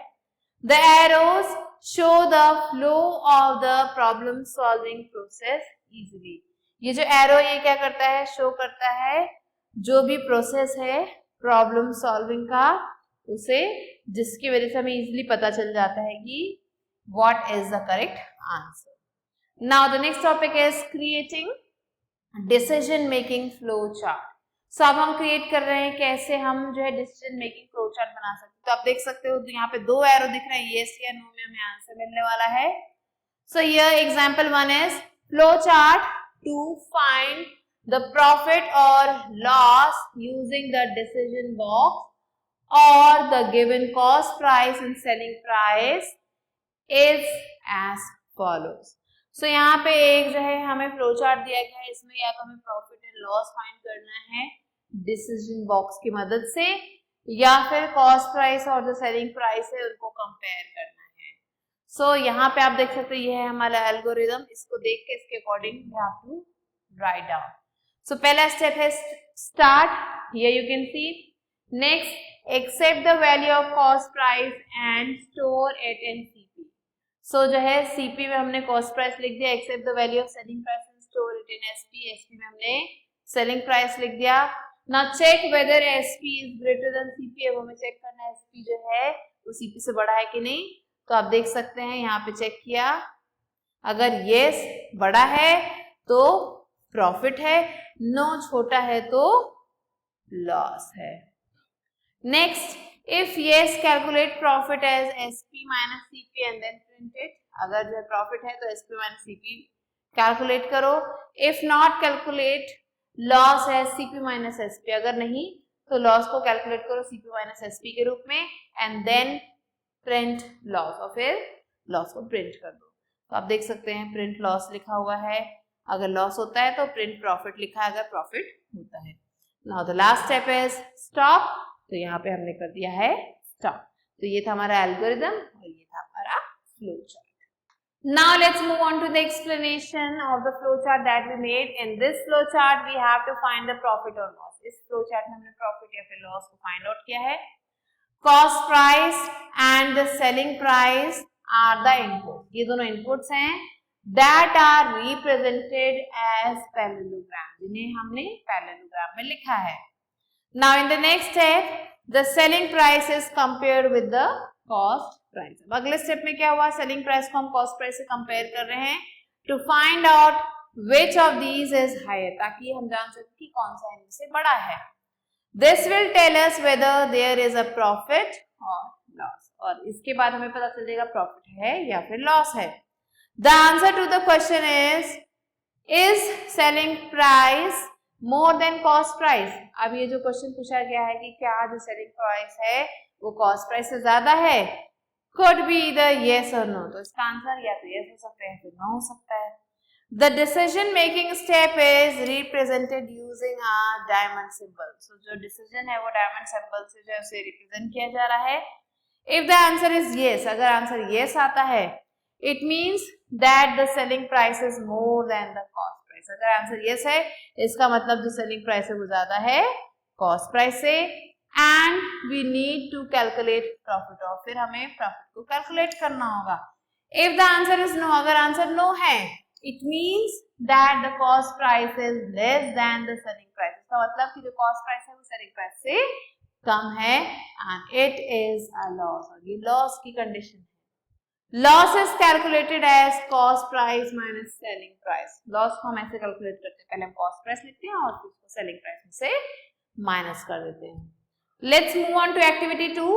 The arrows show the flow of the problem solving process easily। ये जो एरो ये क्या करता है, शो करता है जो भी प्रोसेस है प्रॉब्लम सॉल्विंग का उसे, जिसकी वजह से हमें इजीली पता चल जाता है कि what is the correct answer. Now the next topic is creating decision making flow chart. सो अब हम क्रिएट कर रहे हैं कैसे हम जो है डिसीजन मेकिंग फ्लो चार्ट बना सकते हैं। तो आप देख सकते हो यहाँ पे 2 एरो दिख रहे हैं, यस या नो में हमें आंसर मिलने वाला है। So here example 1 is flow chart to find the profit or loss using the decision box or the given cost price and selling price is as follows. So यहाँ पे एक जो है हमें फ्लो चार्ट दिया गया है, इसमें या तो हमें प्रॉफिट एंड लॉस फाइंड करना है डिसीजन बॉक्स की मदद से, या फिर कॉस्ट प्राइस और जो सेलिंग प्राइस है उनको कंपेयर करना है। सो यहाँ पे आप देख सकते हो ये है हमारा एल्गोरिदम, इसको देख के इसके according we have to write down. So पहला स्टेप है start, here you can see. Next, accept the value of cost price and store it in CP. So जो है CP में हमने cost price लिख दिया, accept the value of selling price and store it in SP. SP में हमने selling price लिख दिया। Now check whether SP is greater than CP। अब हमें चेक करना है SP जो है वो CP से बड़ा है कि नहीं। तो आप देख सकते हैं यहाँ पे चेक किया, अगर yes बड़ा है तो प्रॉफिट है, नो छोटा है तो लॉस है। Next, if yes calculate profit as SP minus CP and then print it. अगर जो प्रॉफिट है तो एसपी माइनस सीपी कैलकुलेट करो। If not calculate loss as CP minus SP. अगर नहीं तो लॉस को कैलकुलेट करो सीपी माइनस एसपी के रूप में एंड देन प्रिंट लॉस, और फिर लॉस को प्रिंट कर दो। तो आप देख सकते हैं प्रिंट लॉस लिखा हुआ है, अगर लॉस होता है तो प्रिंट प्रॉफिट लिखा है अगर प्रॉफिट होता है। Now the last step is stop. तो यहाँ पे हमने कर दिया है स्टॉप। तो ये था हमारा एल्गोरिदम और ये था हमारा flow chart. Now let's move on to the explanation of the flow chart that we made. In this flow chart we have to find the profit और लॉस। इस फ्लो चार्ट में हमने प्रॉफिट या फिर लॉस को find out किया है। Cost price and the selling price are the input. ये दोनों इनपुट्स हैं that are represented as parallelogram, जिन्हें हमने parallelogram में लिखा है। Now in the next step, the selling price is compared with the cost price. अब अगले स्टेप में क्या हुआ, सेलिंग प्राइस को हम कॉस्ट प्राइस से कंपेयर कर रहे हैं to find out which of these is higher, ताकि हम जान सकें कि कौन सा इनमें से बड़ा है। This will tell us whether there is a profit or loss, और इसके बाद हमें पता चल जाएगा प्रॉफिट है या फिर लॉस है। The answer to the question is selling price more than cost price? अब ये जो क्वेश्चन पूछा गया है कि क्या जो सेलिंग प्राइस है वो कॉस्ट प्राइस से ज्यादा है, could be either yes or no। तो इसका आंसर या तो yes हो सकता है फिर no हो सकता है। The decision making step is represented using a diamond symbol। So जो decision है वो diamond symbol से जो उसे represent किया जा रहा है। If the answer is yes, अगर आंसर yes आता है it means that the selling price is more than the cost price। अगर आंसर yes है इसका मतलब जो selling price है वो ज्यादा है cost price से, and we need to calculate profit, और फिर हमें profit को calculate करना होगा। If the answer is no, अगर आंसर no है it means that the cost price is less than the selling price। इसका मतलब कि जो cost price है वो selling price से कम है and it is a loss, और ये loss की condition है। Loss is calculated as cost price minus selling price। Loss को हम ऐसे कैलकुलेट करते हैं, पहले हम cost price लिखते हैं और फिर उसको selling price में से माइनस कर देते हैं। Let's move on to activity 2।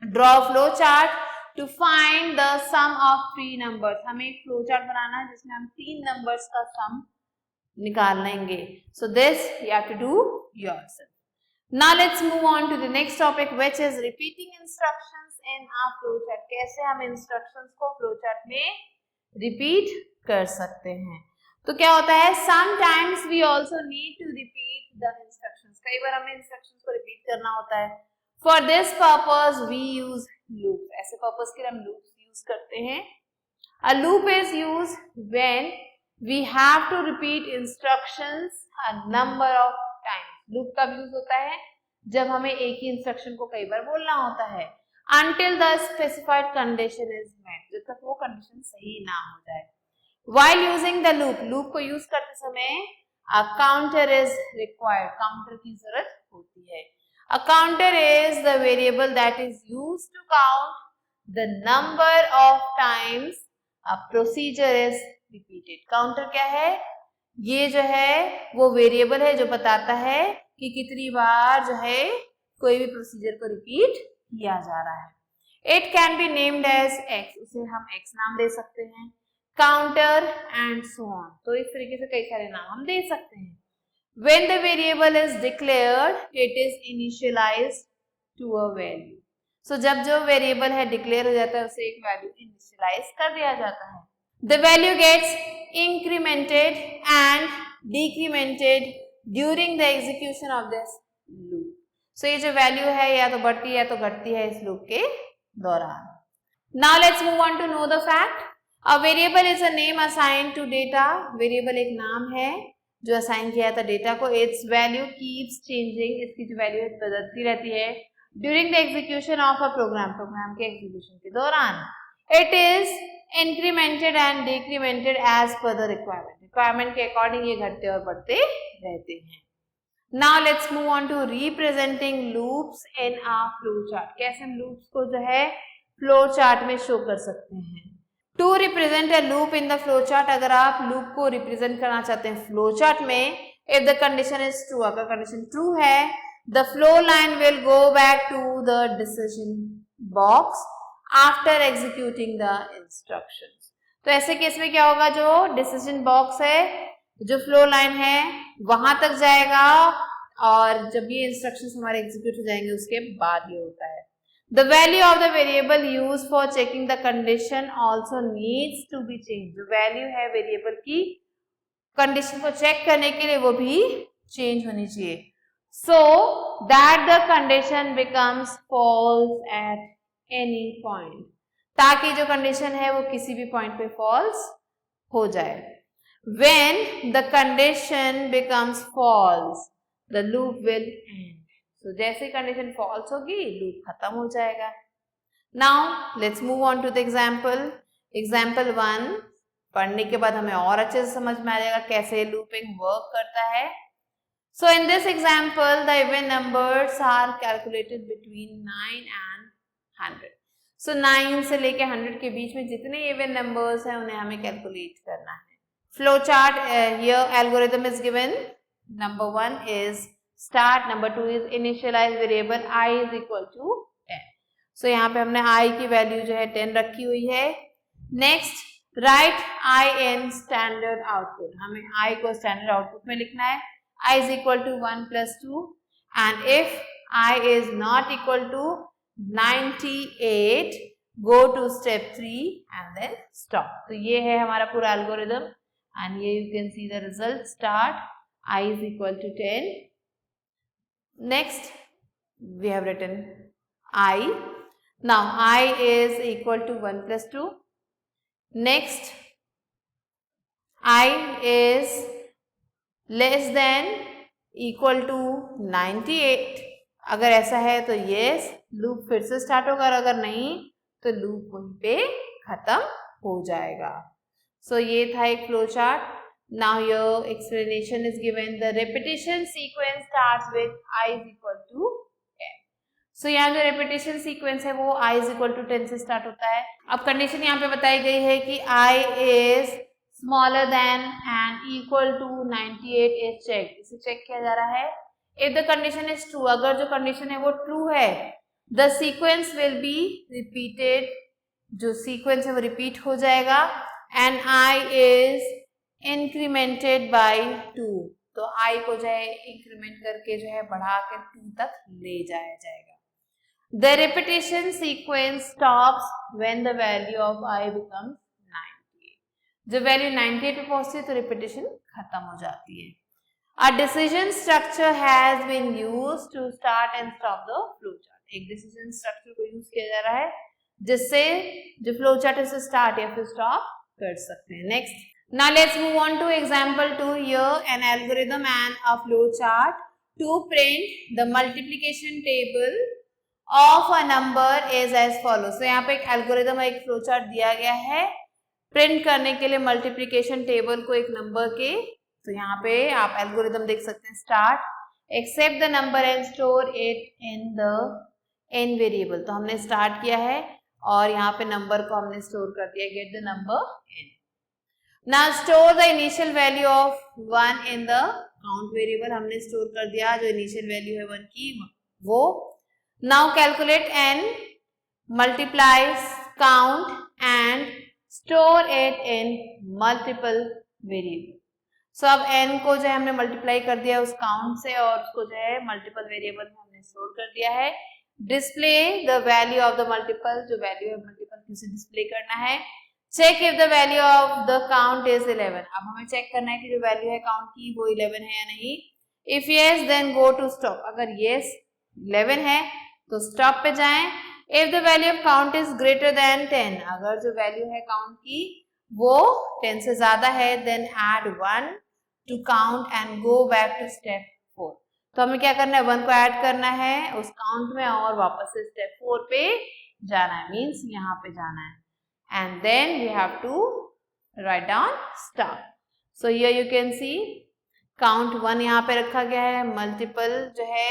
Draw a flow chart to find the sum of 3 numbers। हमें एक flow chart बनाना है जिसमें हम 3 numbers का sum निकाल लेंगे। So this you have to do yourself। Now let's move on to the next topic, which is repeating instructions in our flow chart। कैसे हम instructions को flow chart में repeat कर सकते हैं। तो क्या होता है, sometimes we also need to repeat the instructions। कई बार हमें instructions को repeat करना होता है। For this purpose we use loops। ऐसे purpose के लिए हम loops use करते हैं। A loop is used when we have to repeat instructions a number of times। Loop का यूज होता है जब हमें एक ही इंस्ट्रक्शन को कई बार बोलना होता है। Until the specified condition is met, जब तक वो कंडीशन सही ना हो जाए। While using the loop, loop को यूज करते समय a counter is required, counter की जरूरत होती है। A counter is the variable that is used to count the number of times a procedure is repeated। Counter क्या है, ये जो है वो वेरिएबल है जो बताता है कि कितनी बार जो है कोई भी प्रोसीजर को रिपीट किया जा रहा है। It can be named as X, उसे हम एक्स नाम दे सकते हैं, काउंटर एंड सो ऑन। तो इस तरीके से कई सारे नाम हम दे सकते हैं। When the variable is declared, it is initialized to a value. So जब जो वेरिएबल है डिक्लेयर हो जाता है उसे एक वैल्यू इनिशियलाइज कर दिया जाता है। The value gets incremented and decremented during the execution of this loop. So ये जो वैल्यू है या तो बढ़ती है या तो घटती है इस लूप के दौरान। Now let's move on to know the fact. A variable is a name assigned to data. Variable एक नाम है जो असाइन किया था डेटा को। इट्स वैल्यू कीप्स चेंजिंग, इसकी जो वैल्यू है बदलती रहती है during the execution of a program, program के एग्जीक्यूशन के दौरान। It is incremented and decremented as per the requirement, requirement के अकॉर्डिंग ये घटते और बढ़ते रहते हैं। Now let's move on to representing loops in a flow chart. कैसे हम लूप्स को जो है फ्लो चार्ट में शो कर सकते हैं। To represent a loop in the flow chart, अगर आप लूप को रिप्रेजेंट करना चाहते हैं फ्लो चार्ट में, if the condition is true, अगर कंडीशन ट्रू है, the flow line will go back to the decision box after executing the instructions. तो ऐसे केस में क्या होगा, जो डिसीजन बॉक्स है, जो फ्लो लाइन है वहां तक जाएगा और जब ये इंस्ट्रक्शंस हमारे एग्जीक्यूट हो जाएंगे उसके बाद ये होता है। The value of the variable used for checking the condition also needs to be changed. जो वैल्यू है वेरिएबल की कंडीशन को चेक करने के लिए वो भी चेंज होनी चाहिए, so that the condition becomes false at any point, ताकि जो कंडीशन है वो किसी भी पॉइंट पे फॉल्स हो जाए। When the condition becomes false, the loop will end. तो जैसे कंडीशन फॉल्स होगी लूप खत्म हो जाएगा। Now let's move on to the example. Example 1 पढ़ने के बाद हमें और अच्छे से समझ में आ जाएगा कैसे लूपिंग वर्क करता है। So in this example the even numbers are calculated between 9 and 100। So 9 से लेके 100 के बीच में जितने इवन नंबर्स हैं उन्हें हमें कैलकुलेट करना है। Flow chart here algorithm is given. Number 1 is start, number 2 is initialize variable I is equal to 10. So यहाँ पे हमने I की वैल्यू जो है 10 रखी हुई है। Next right I in standard output, हमें I को स्टैंडर्ड आउटपुट में लिखना है। I is equal to 1 plus 2 and if I is not equal to 98 go to step 3 and then stop। तो ये है हमारा पूरा algorithm and here you can see the result। start I is equal to 10। Next we have written I, now I is equal to 1 plus 2। next I is less than equal to 98। अगर ऐसा है तो yes loop फिर से start होगा और अगर नहीं तो लूप वहीं पे खत्म हो जाएगा। सो ये था एक flow chart. Now your explanation is given. The repetition sequence starts with I is equal to 10. So यहाँ जो repetition sequence है वो I is equal to 10 से start होता है। अब कंडीशन यहाँ पे बताई गई है कि I is smaller than and equal to 98 is checked। इसे चेक किया जा रहा है। If the condition is true, अगर जो कंडीशन है वो true है, the sequence will be repeated, जो sequence है वो repeat हो जाएगा and I is incremented by 2। तो I को जो है इंक्रीमेंट करके जो है बढ़ा के 2 तक ले जाया जाएगा। The repetition sequence stops when the value of I becomes 98। जब वैल्यू 98 पे पहुंचती है तो रिपीटेशन खत्म हो जाती है। A decision structure has been used to start and stop the flow chart. एक डिसीजन स्ट्रक्चर को यूज किया जा रहा है जिससे जो फ्लो चार्ट है उसे स्टार्ट या फिर स्टॉप कर सकते हैं। Next now let's move on to example 2। here an algorithm and a flow chart to print the multiplication table of a number is as follows। so यहाँ पे एक एल्गोरिदम एक फ्लो चार्ट दिया गया है प्रिंट करने के लिए मल्टीप्लिकेशन टेबल को एक नंबर के। तो यहाँ पे आप एल्गोरिदम देख सकते हैं। Start accept the number and store it in the n variable. तो हमने स्टार्ट किया है और यहाँ पे नंबर को हमने स्टोर कर दिया, get the number n। Now store the initial value of 1 in the count variable हमने स्टोर कर दिया, जो इनिशियल वैल्यू है 1 की वो. Now calculate n, multiplies count and store it in multiple variable. So अब n को जो है हमने मल्टीप्लाई कर दिया उस काउंट से और उसको जो है मल्टीपल वेरिएबल में हमने स्टोर कर दिया है. Display the value of the multiple, जो वैल्यू है मल्टीपल की उसे डिस्प्ले करना है. Check if the value of the count is 11. अब हमें चेक करना है कि जो वैल्यू है काउंट की वो 11 है या नहीं. If yes then go to stop. अगर यस 11 है तो स्टॉप पे जाएं. If the value of count is greater than 10, अगर जो वैल्यू है काउंट की वो 10 से ज्यादा है, then add 1 to count and go back to step 4. तो हमें क्या करना है, 1 को ऐड करना है उस काउंट में और वापस से स्टेप 4 पे जाना है, मीन्स यहाँ पे जाना है. And then we have to write down stop. So here you can see count 1 यहाँ पे रखा गया है, मल्टीपल जो है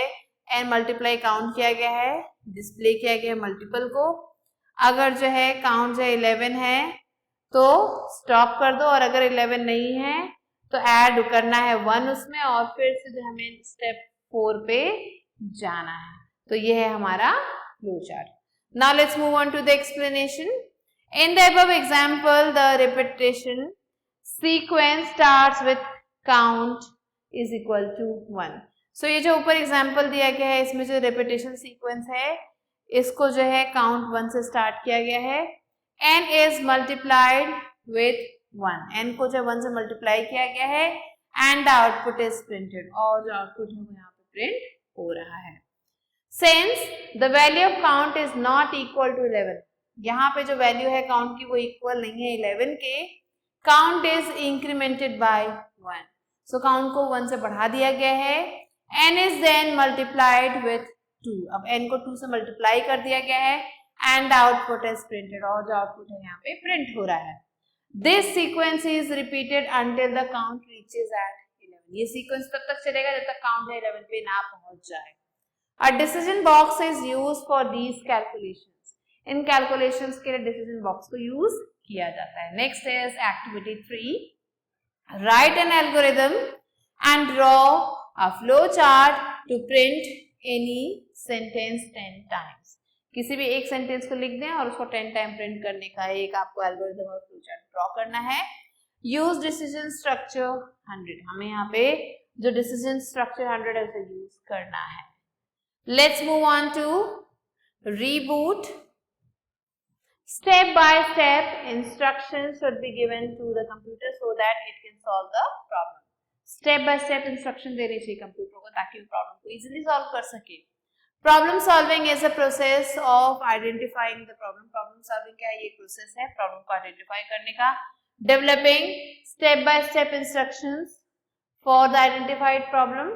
n मल्टीप्लाई काउंट किया गया है, डिस्प्ले किया गया है मल्टीपल को. अगर जो है काउंट जो 11 है तो स्टॉप कर दो, और अगर 11 नहीं है तो ऐड करना है 1 उसमें और फिर से जो हमें स्टेप 4 पे जाना है. तो ये है हमारा flow chart. Now let's move on to the explanation. In the above example, the repetition sequence starts with count is equal to 1. So ये जो ऊपर एग्जाम्पल दिया गया है इसमें जो repetition sequence है इसको जो है count 1 से स्टार्ट किया गया है. n is multiplied with 1. n को जो 1 से मल्टीप्लाई किया गया है and the output is printed. और जो आउटपुट है वो यहाँ पे प्रिंट हो रहा है. Since the value of count is not equal to 11, यहाँ पे जो वैल्यू है काउंट की वो इक्वल नहीं है 11 के, count is incremented by 1. So count को 1 से बढ़ा दिया गया है. n is then multiplied with 2. अब n को 2 से मल्टीप्लाई कर दिया गया है एंड आउटपुट इज प्रिंटेड, और जो आउटपुट है यहाँ पे प्रिंट हो रहा है. This sequence is repeated until the count reaches at 11. ये सीक्वेंस तब तक चलेगा जब तक काउंट 11 पे ना पहुंच जाए. A decision box is used for these calculations. इन कैलकुलेशंस के लिए डिसीजन बॉक्स को यूज किया जाता है. Next is activity 3. Write an algorithm and draw a flow chart to print any sentence 10 times. किसी भी एक सेंटेंस को लिख दें और उसको 10 टाइम प्रिंट करने का एक आपको एल्गोरिथम और फ्लो चार्ट ड्रॉ करना है. Use decision structure 100. हमें यहाँ पे जो डिसीजन स्ट्रक्चर 100 है उसे यूज करना है. Let's move on to reboot. Step by step instructions should be given to the computer so that it can solve the problem. Step by step instruction देने चाहिए कंप्यूटर को ताकि वो प्रॉब्लम को easily solve कर सके. Problem solving is a process of identifying the problem. Problem solving क्या है, ये प्रोसेस है प्रॉब्लम को आइडेंटिफाई करने का. Developing step by step instructions for the identified problem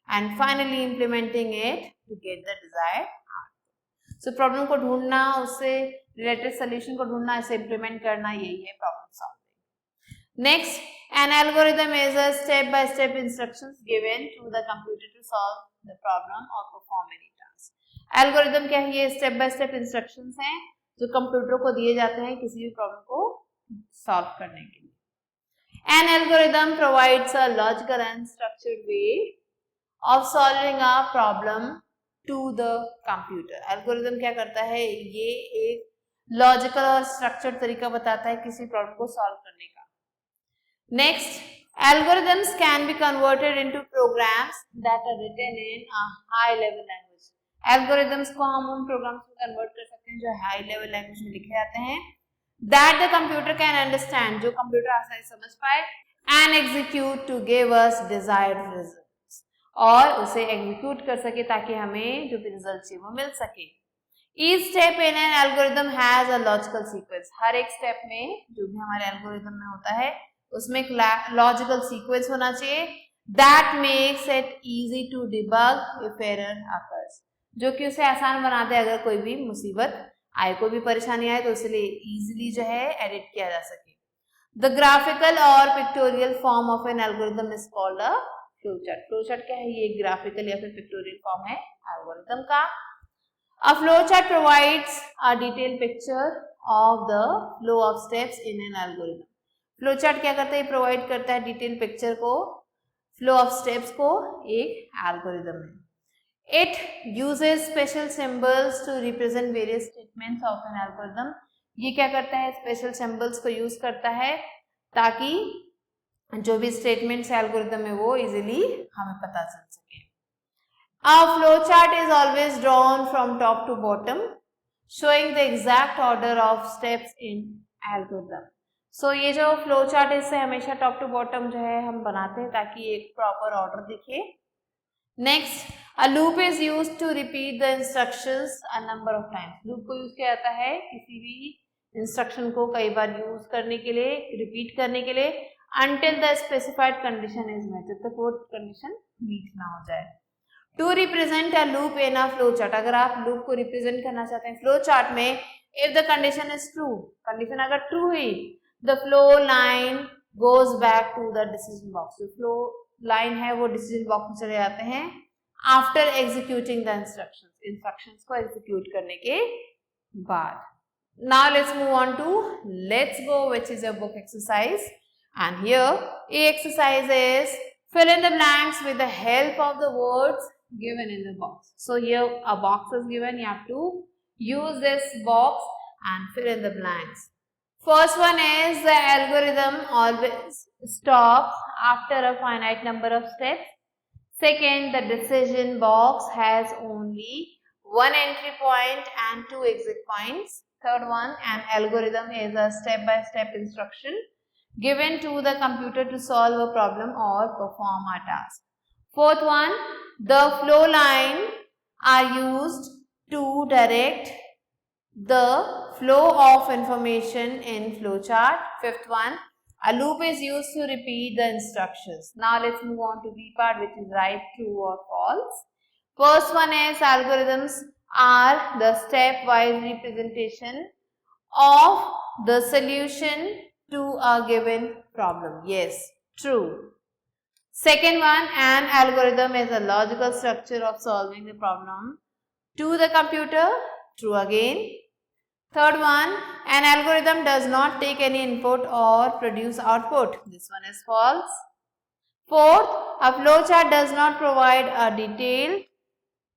and finally implementing it to get the desired outcome. So problem को ढूंढना, उससे रिलेटेड सोल्यूशन को ढूंढना, इसे इंप्लीमेंट करना, यही है problem solving. Next, an algorithm is a step by step instructions given to the computer to solve the problem और परफॉर्म एनी टास्क. एल्गोरिथम क्या है, ये स्टेप बाय स्टेप इंस्ट्रक्शंस हैं जो कंप्यूटर को दिए जाते हैं किसी भी प्रॉब्लम को सॉल्व करने के लिए. An algorithm provides a logical and structured way of solving a problem to the computer. Algorithm क्या करता है, ये एक लॉजिकल और स्ट्रक्चर्ड तरीका बताता है किसी प्रॉब्लम को सॉल्व करने का. Next, algorithms can be converted into programs that are written in a high level language. Algorithms को हम उन प्रोग्राम्स में कन्वर्ट कर सकते हैं जो हाई लेवल लैंग्वेज में लिखे जाते हैं, that the computer can understand, जो कंप्यूटर आसानी से समझ पाए, and execute to give us desired results, और उसे एग्जीक्यूट कर सके ताकि हमें जो भी रिजल्ट चाहिए वो मिल सके. Each step in an algorithm has a logical sequence. हर एक स्टेप में जो भी हमारे एल्गोरिथम में होता है उसमें एक लॉजिकल सीक्वेंस होना चाहिए. That makes it easy to debug if error occurs. जो कि उसे आसान बना दे अगर कोई भी मुसीबत आए, कोई भी परेशानी आए तो इसलिए इजीली जो है एडिट किया जा सके. The graphical और pictorial form of an algorithm is called a flowchart. Flowchart क्या है, ये ग्राफिकल या फिर पिक्टोरियल फॉर्म है एल्गोरिथम का. A flowchart provides a detailed picture of the flow of steps in an algorithm. Flowchart क्या करता है, प्रोवाइड करता है डिटेल पिक्चर को फ्लो ऑफ स्टेप्स को एक एल्गोरिदम है. It uses special symbols to represent various statements of an algorithm. ये क्या करता है, स्पेशल सिंबल्स को यूज करता है ताकि जो भी स्टेटमेंट्स एल्गोरिदम है वो इजीली हमें पता चल सके. A flowchart is always drawn from top to bottom, showing the exact order of steps in algorithm. So ये जो फ्लो चार्ट इससे हमेशा टॉप टू बॉटम जो है हम बनाते हैं ताकि एक प्रॉपर ऑर्डर दिखे. Next, a loop is used to repeat the instructions a number of times. Loop को यूज किया जाता है किसी भी इंस्ट्रक्शन को कई बार यूज करने के लिए, रिपीट करने के लिए, until the specified condition is met, जब तक वो कंडीशन मीट ना हो जाए. To represent a loop in a flow chart, अगर आप लूप को रिप्रेजेंट करना चाहते हैं फ्लो चार्ट में, if the condition is true, condition अगर ट्रू हुई, the flow line goes back to the decision box. जो फ्लो लाइन है वो डिसीजन बॉक्स में चले जाते हैं आफ्टर एग्जीक्यूटिंग द इंस्ट्रक्शंस को एग्जीक्यूट करने के बाद. Now let's move on to let's go, which is a book exercise. And here a exercise is fill in the blanks with the help of the words given in the box. So here a box is given, you have to use this box and fill in the blanks. First one is the algorithm always stops after a finite number of steps. Second, the decision box has only one entry point and two exit points. Third one, an algorithm is a step-by-step instruction given to the computer to solve a problem or perform a task. Fourth one, the flow line are used to direct the flow of information in flowchart. Fifth one, a loop is used to repeat the instructions. Now let's move on to B part, which is right, true or false. First one is algorithms are the stepwise representation of the solution to a given problem. Yes, true. Second one, an algorithm is a logical structure of solving the problem to the computer. True again. Third one, an algorithm does not take any input or produce output. This one is false. Fourth, a flowchart does not provide a detailed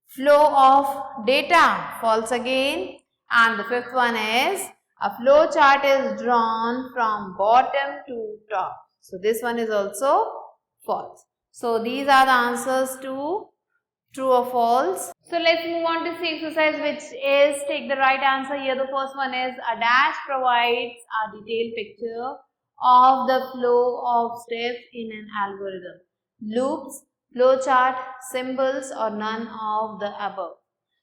flow of data. False again. And the fifth one is a flowchart is drawn from bottom to top. So this one is also false. So these are the answers to true or false. So let's move on to see exercise, which is take the right answer. Here the first one is a dash provides a detailed picture of the flow of steps in an algorithm. Loops, flowchart, symbols, or none of the above.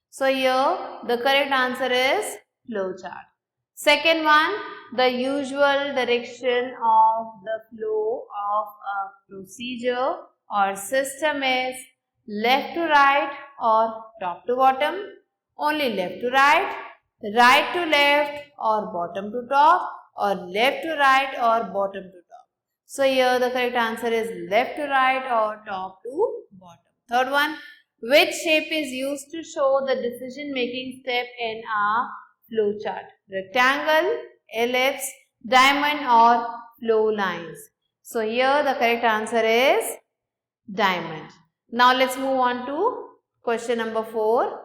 So here the correct answer is flowchart. Second one, the usual direction of the flow of a procedure or system is left to right or top to bottom, only left to right, right to left or bottom to top, or left to right or bottom to top. So here the correct answer is left to right or top to bottom. Third one, which shape is used to show the decision making step in a flowchart? Rectangle, ellipse, diamond, or flow lines. So here the correct answer is diamond. Now let's move on to question number 4.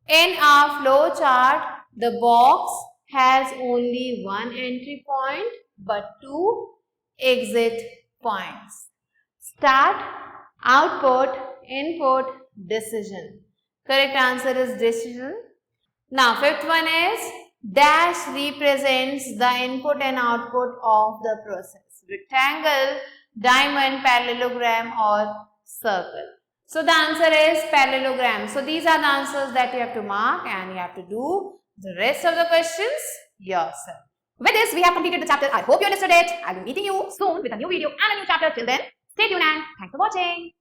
In a flow chart, the box has only one entry point but two exit points. Start, output, input, decision. Correct answer is decision. Now fifth one is dash represents the input and output of the process. Rectangle, diamond, parallelogram, or circle. So the answer is parallelogram. So these are the answers that you have to mark and you have to do the rest of the questions yourself. With this, we have completed the chapter. I hope you understood it. I will be meeting you soon with a new video and a new chapter. Till then, stay tuned and thanks for watching.